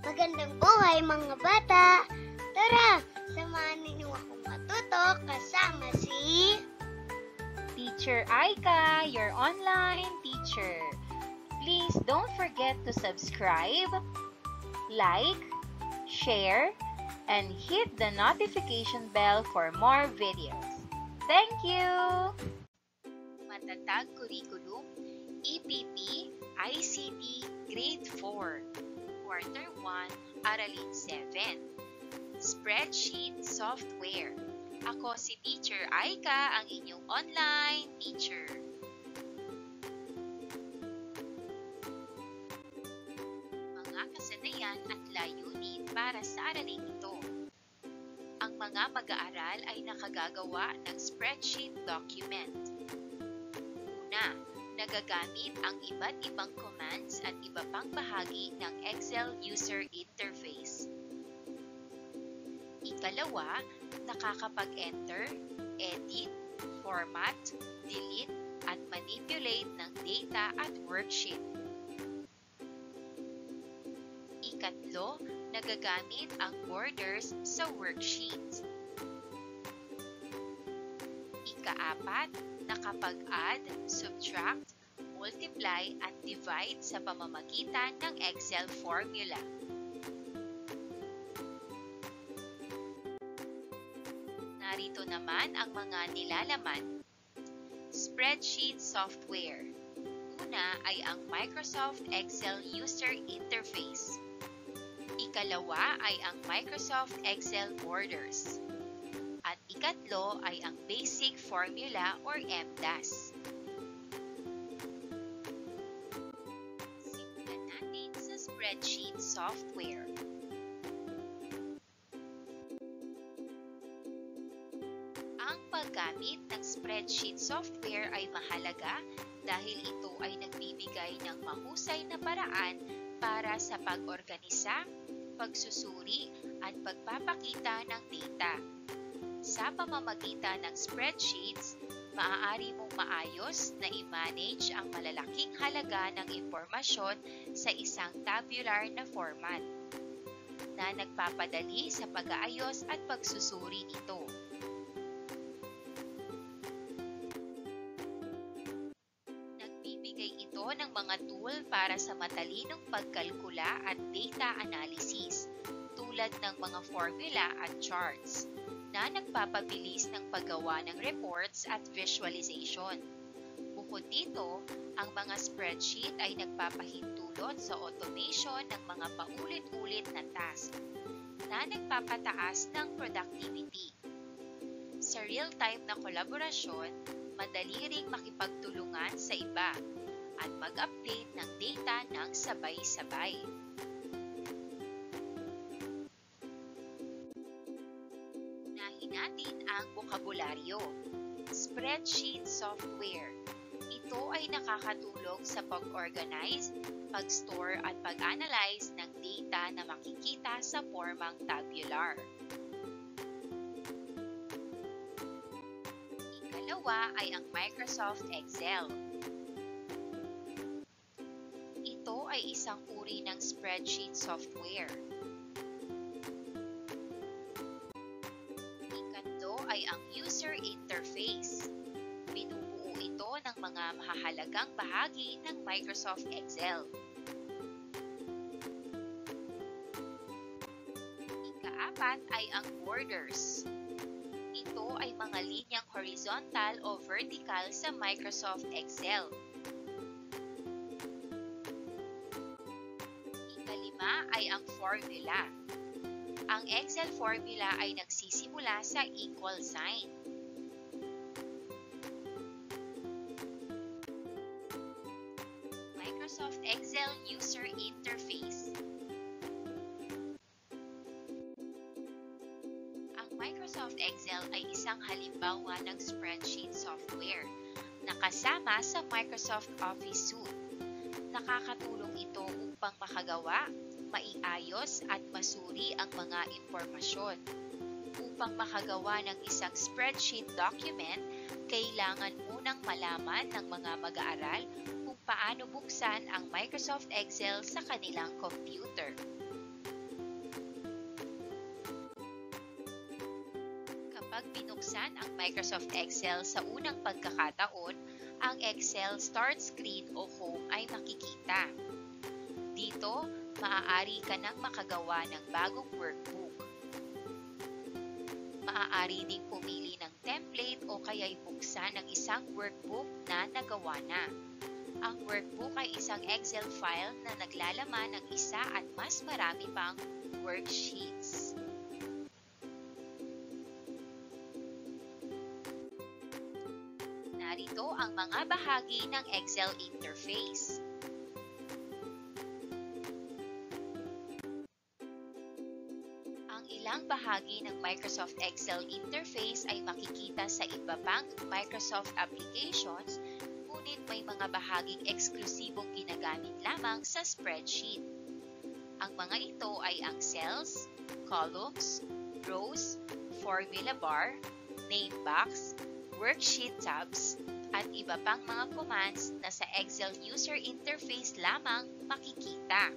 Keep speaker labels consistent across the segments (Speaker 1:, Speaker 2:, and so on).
Speaker 1: Magandang buhay mga bata! Tara, samahan ninyo akong matuto kasama si
Speaker 2: Teacher Aika, your online teacher. Please don't forget to subscribe, like, share, and hit the notification bell for more videos. Thank you! Matatag Curriculum, EPP, ICT, Grade 4. Quarter 1, Aralin 7. Spreadsheet Software. Ako si Teacher Aika, ang inyong online teacher. Mga kasanayan at layunin para sa araling ito. Ang mga mag-aaral ay nakagagawa ng spreadsheet document. Una, nagagamit ang iba't ibang commands at iba pang bahagi ng Excel user interface. Ikalawa, nakakapag-enter, edit, format, delete, at manipulate ng data at worksheet. Ikatlo, nagagamit ang borders sa worksheet. Ikaapat, nakapag-add, subtract, multiply at divide sa pamamagitan ng Excel formula. Narito naman ang mga nilalaman. Spreadsheet software. Una ay ang Microsoft Excel User Interface. Ikalawa ay ang Microsoft Excel Borders. At ikatlo ay ang Basic Formula or MDAS. Simulan natin sa spreadsheet software. Ang paggamit ng spreadsheet software ay mahalaga dahil ito ay nagbibigay ng mahusay na paraan para sa pag-organisa, pagsusuri at pagpapakita ng data. Sa pamamagitan ng spreadsheets, maaari mong maayos na i-manage ang malalaking halaga ng impormasyon sa isang tabular na format na nagpapadali sa pag-aayos at pagsusuri nito. Nagbibigay ito ng mga tool para sa matalinong pagkalkula at data analysis tulad ng mga formula at charts na nagpapabilis ng paggawa ng reports at visualization. Bukod dito, ang mga spreadsheet ay nagpapahintulot sa automation ng mga paulit-ulit na task na nagpapataas ng productivity. Sa real-time na kolaborasyon, madali ring makipagtulungan sa iba at mag-update ng data ng sabay-sabay. Natin ang bokabularyo. Spreadsheet software. Ito ay nakakatulong sa pag-organize, pag-store at pag-analyze ng data na makikita sa formang tabular. Ikalawa ay ang Microsoft Excel. Ito ay isang uri ng spreadsheet software. Ay ang user interface. Binubuo ito ng mga mahahalagang bahagi ng Microsoft Excel. Ikaapat ay ang borders. Ito ay mga linyang horizontal o vertical sa Microsoft Excel. Ikalima ay ang formula. Ang Excel formula ay nagsisimula sa equal sign. Microsoft Excel User Interface. Ang Microsoft Excel ay isang halimbawa ng spreadsheet software na kasama sa Microsoft Office Suite. Nakakatulong ito upang makagawa, maiayos at masuri ang mga impormasyon. Upang makagawa ng isang spreadsheet document, kailangan munang malaman ng mga mag-aaral kung paano buksan ang Microsoft Excel sa kanilang computer. Kapag binuksan ang Microsoft Excel sa unang pagkakataon, ang Excel Start Screen o Home ay makikita. Dito, maaari ka nang makagawa ng bagong workbook. Maaari ding pumili ng template o kaya'y buksan ng isang workbook na nagawa na. Ang workbook ay isang Excel file na naglalaman ng isa at mas marami pang worksheets. Narito ang mga bahagi ng Excel interface. Ang ilang bahagi ng Microsoft Excel interface ay makikita sa iba pang Microsoft applications, ngunit may mga bahaging eksklusibong ginagamit lamang sa spreadsheet. Ang mga ito ay ang cells, columns, rows, formula bar, name box, worksheet tabs, at iba pang mga commands na sa Excel user interface lamang makikita.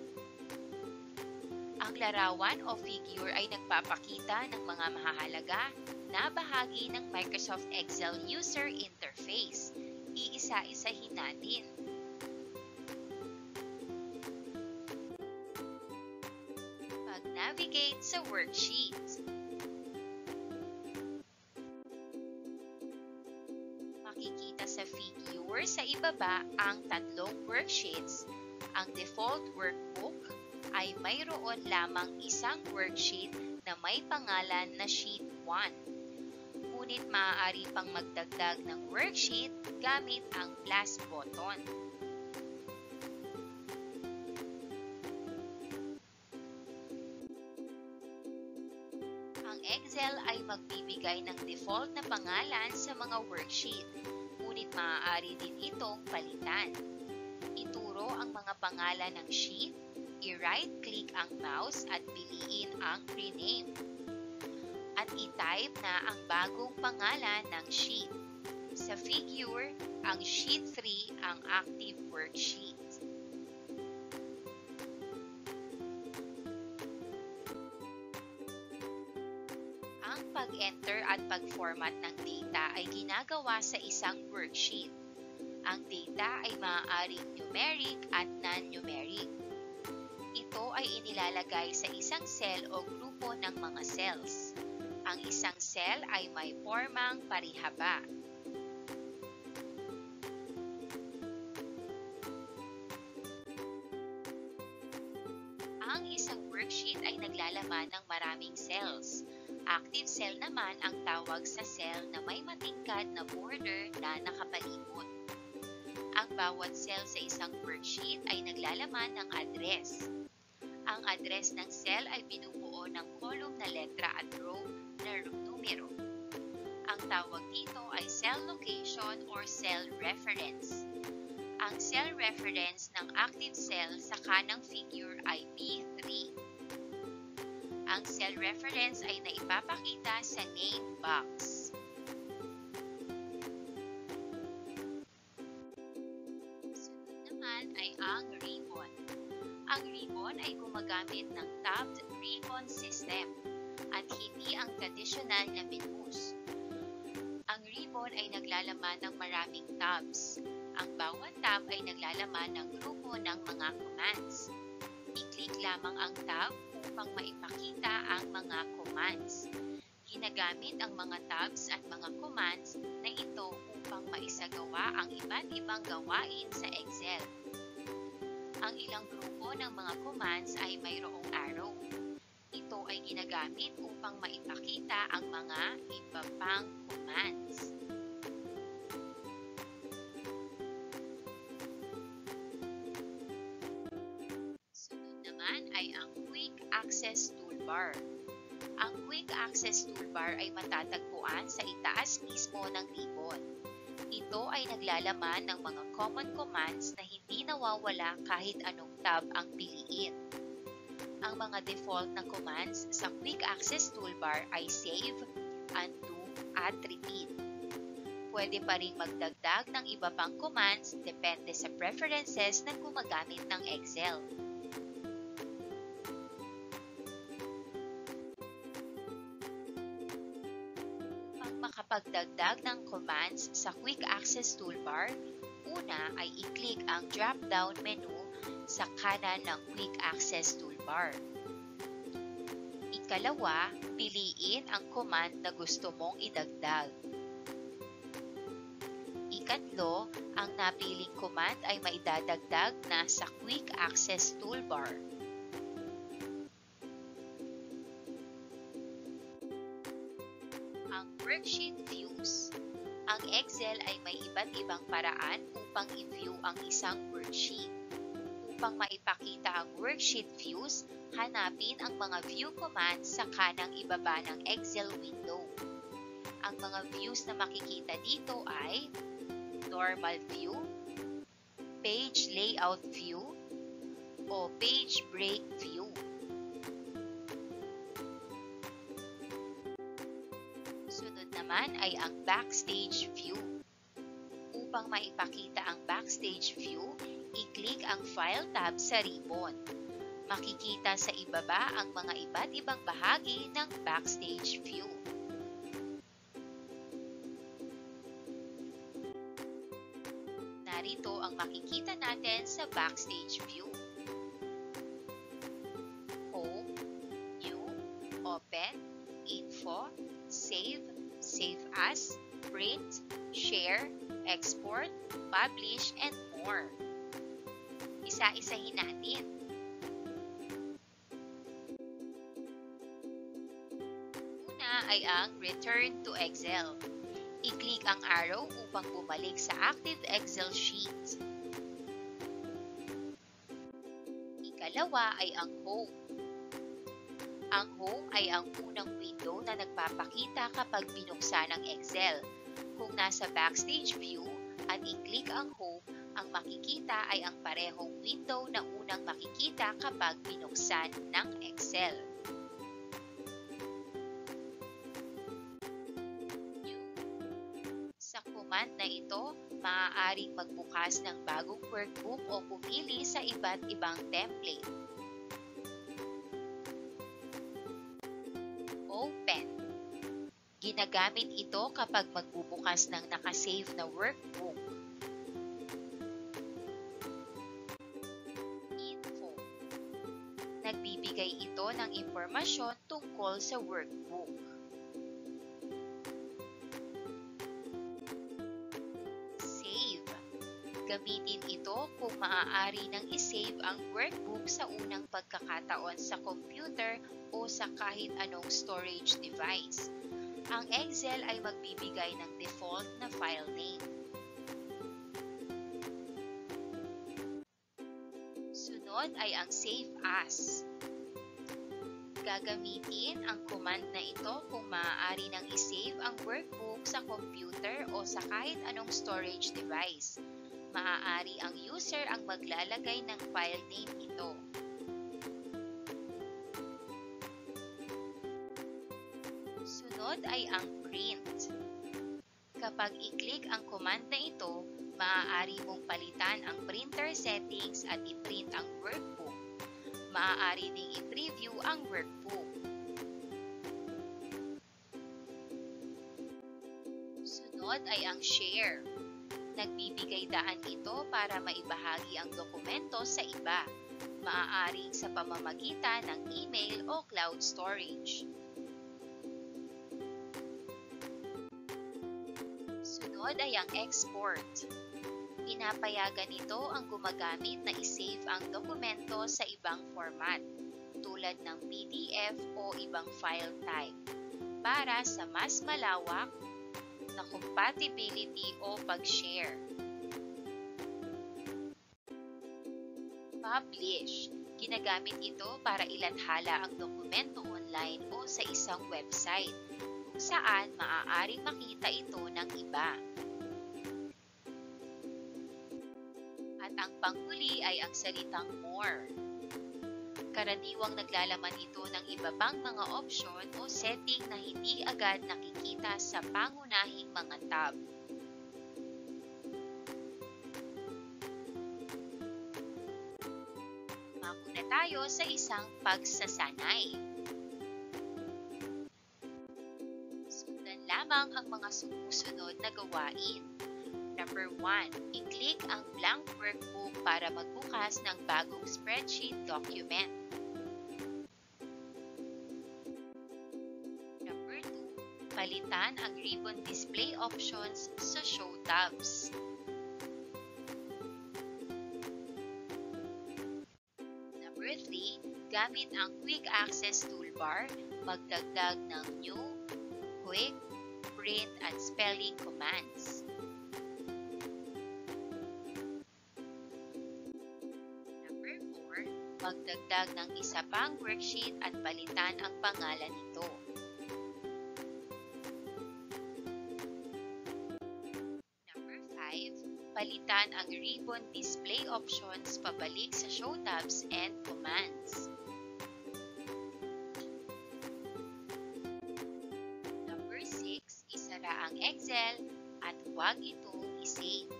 Speaker 2: Ang larawan o figure ay nagpapakita ng mga mahahalaga na bahagi ng Microsoft Excel user interface. Iisa-isahin natin. Pag-navigate sa worksheet. Makikita sa figure sa ibaba ang tatlong worksheets. Ang default workbook ay mayroon lamang isang worksheet na may pangalan na Sheet 1. Ngunit maaari pang magdagdag ng worksheet gamit ang plus button. Ang Excel ay magbibigay ng default na pangalan sa mga worksheet, ngunit maaari din itong palitan. Ituro ang mga pangalan ng sheet, i-right-click ang mouse at piliin ang rename. At i-type na ang bagong pangalan ng sheet. Sa figure, ang Sheet 3 ang active worksheet. Ang pag-enter at pag-format ng data ay ginagawa sa isang worksheet. Ang data ay maaaring numeric at non-numeric. Ito ay inilalagay sa isang cell o grupo ng mga cells. Ang isang cell ay may formang parihaba. Ang isang worksheet ay naglalaman ng maraming cells. Active cell naman ang tawag sa cell na may matingkad na border na nakapalibot. Ang bawat cell sa isang worksheet ay naglalaman ng address. Ang address ng cell ay binubuo ng column na letra at row na numero. Ang tawag dito ay cell location or cell reference. Ang cell reference ng active cell sa kanang figure ay B3. Ang cell reference ay naipapakita sa name box. Sunod naman ay ang ribbon. Ang ribbon ay gumagamit ng tabbed ribbon system at hindi ang tradisyonal na menus. Ang ribbon ay naglalaman ng maraming tabs. Ang bawat tab ay naglalaman ng grupo ng mga commands. I-click lamang ang tab upang maipakita ang mga commands. Ginagamit ang mga tabs at mga commands na ito upang maisagawa ang iba't ibang gawain sa Excel. Ang ilang grupo ng mga commands ay mayroong arrow. Ito ay ginagamit upang maipakita ang mga iba pang commands. Sunod naman ay ang Quick Access Toolbar. Ang Quick Access Toolbar ay matatagpuan sa itaas mismo ng ribbon. Ito ay naglalaman ng mga common commands na hindi nawawala kahit anong tab ang piliin. Ang mga default na commands sa Quick Access Toolbar ay Save, Undo, at Repeat. Pwede pa ring magdagdag ng iba pang commands depende sa preferences ng gumagamit ng Excel. Pagdagdag ng commands sa Quick Access Toolbar, una ay i-click ang drop-down menu sa kanan ng Quick Access Toolbar. Ikalawa, piliin ang command na gusto mong idagdag. Ikatlo, ang napiling command ay maidadagdag na sa Quick Access Toolbar. Ang Worksheet Views. Ang Excel ay may iba't ibang paraan upang i-view ang isang worksheet. Upang maipakita ang worksheet views, hanapin ang mga view commands sa kanang ibaba ng Excel window. Ang mga views na makikita dito ay Normal View, Page Layout View, o Page Break View. Sunod naman ay ang Backstage View. Upang maipakita ang Backstage View, i-click ang File tab sa ribbon. Makikita sa ibaba ang mga iba't ibang bahagi ng Backstage View. Narito ang makikita natin sa Backstage View. Home, New, Open, Info, Save, Save As, Print, Share, Export, Publish, and more. Isa-isahin natin. Una ay ang Return to Excel. I-click ang arrow upang bumalik sa active Excel sheet. Ikalawa ay ang Home. Ang Home ay ang unang window na nagpapakita kapag binuksan ang Excel. Kung nasa Backstage View at i-click ang Home, ang makikita ay ang parehong window na unang makikita kapag binuksan ng Excel. Sa command na ito, maaaring magbukas ng bagong workbook o pumili sa iba't ibang template. Open. Ginagamit ito kapag magbubukas ng nakasave na workbook. Info. Nagbibigay ito ng impormasyon tungkol sa workbook. Save. Gamitin ito kung maaari nang isave ang workbook sa unang pagkakataon sa computer o sa kahit anong storage device. Ang Excel ay magbibigay ng default na file name. Sunod ay ang Save As. Gagamitin ang command na ito kung maaari nang isave ang workbook sa computer o sa kahit anong storage device. Maaari ang user ang maglalagay ng file name nito. Sunod ay ang Print. Kapag i-click ang command na ito, maaari mong palitan ang printer settings at i-print ang workbook. Maaari ding i-preview ang workbook. Sunod ay ang Share. Nagbibigay daan ito para maibahagi ang dokumento sa iba, maaaring sa pamamagitan ng email o cloud storage. Sunod ay ang Export. Pinapayagan nito ang gumagamit na isave ang dokumento sa ibang format, tulad ng PDF o ibang file type, para sa mas malawak na compatibility o pag-share. Publish. Ginagamit ito para ilathala ang dokumento online o sa isang website, kung saan maaaring makita ito ng iba. At ang panghuli ay ang salitang More. Karaniwang naglalaman ito ng iba pang mga opsyon o setting na hindi agad nakikita sa pangunahing mga tab. Muna tayo sa isang pagsasanay. Sundan lamang ang mga sumusunod na gawain. Number 1, i-click ang blank workbook para magbukas ng bagong spreadsheet document. Number 2, palitan ang ribbon display options sa show tabs. Number 3, gamit ang quick access toolbar, magdagdag ng new, quick, print, and spelling commands. Number 4, magdagdag ng isa pang worksheet at palitan ang pangalan nito. Number 5, palitan ang ribbon display options pabalik sa show tabs and commands. Number 6, isara ang Excel at huwag itong i-save.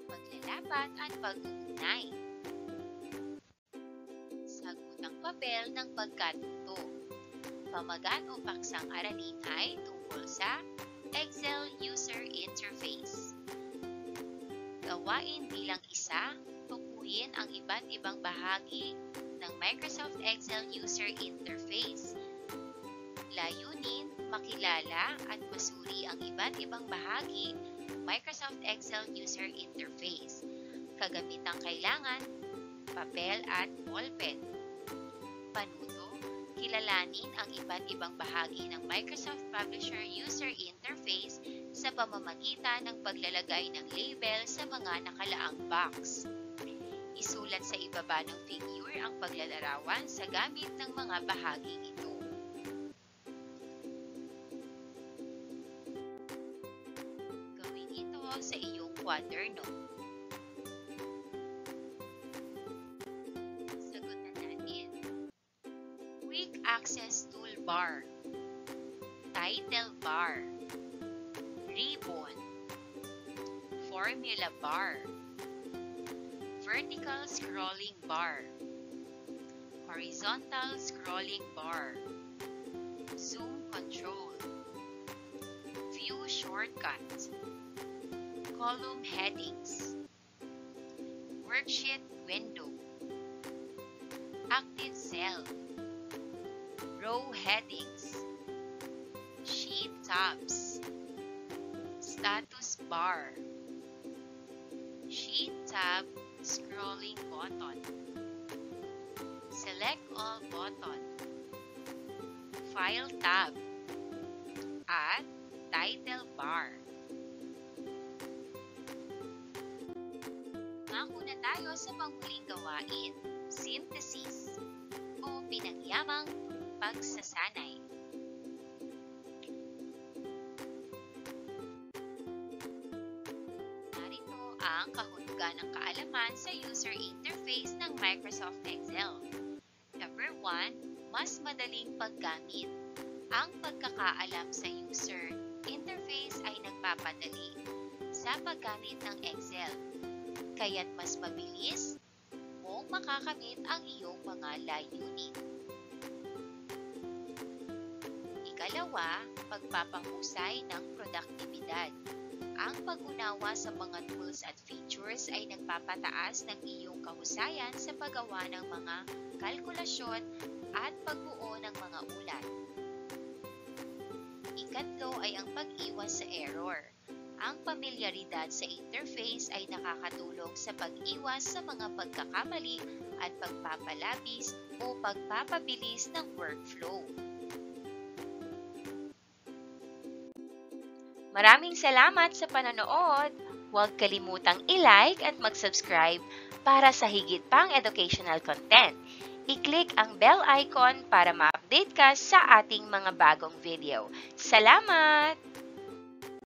Speaker 2: Paglalapat at pag-uugnay. Sagot ang papel ng pagkatuto. Pamagat o paksang aralin ay tungkol sa Excel User Interface. Gawain bilang isa, tukuyin ang iba't ibang bahagi ng Microsoft Excel User Interface. Layunin, makilala at masuri ang iba't ibang bahagi ng Microsoft Excel User Interface. Kagamitang kailangan, papel at ballpen. Panuto, kilalanin ang iba't ibang bahagi ng Microsoft Publisher User Interface sa pamamagitan ng paglalagay ng label sa mga nakalaang box. Isulat sa ibaba ng figure ang paglalarawan sa gamit ng mga bahaging ito. Gawin ito sa iyong kwaderno. Sagutan natin. Quick Access Toolbar, Title Bar, Ribbon, Formula Bar, Vertical Scrolling Bar, Horizontal Scrolling Bar, Zoom Control, View Shortcut, Column Headings, Worksheet Window, Active Cell, Row Headings, Sheet Tabs, Status Bar, Sheet Tab Scrolling Button, Select All Button, File Tab, at Title Bar. Mako na tayo sa panghuling gawain, synthesis, o pinagyamang pagsasanay. Narito ang kahulugan ng kaalaman sa user interface ng Microsoft Excel. Number 1, mas madaling paggamit. Ang pagkakaalam sa user interface ay nagpapadali sa paggamit ng Excel, kaya't mas mabilis mong makakamit ang iyong mga layunin. Ikalawa, pagpapahusay ng produktibidad. Ang pag-unawa sa mga tools at features ay nagpapataas ng iyong kahusayan sa paggawa ng mga kalkulasyon at pagbuo ng mga ulat. Ikatlo ay ang pag-iwas sa error. Ang pamilyaridad sa interface ay nakakatulong sa pag-iwas sa mga pagkakamali at pagpapalabis o pagpapabilis ng workflow. Maraming salamat sa panonood! Huwag kalimutang i-like at mag-subscribe para sa higit pang educational content. I-click ang bell icon para ma-update ka sa ating mga bagong video. Salamat!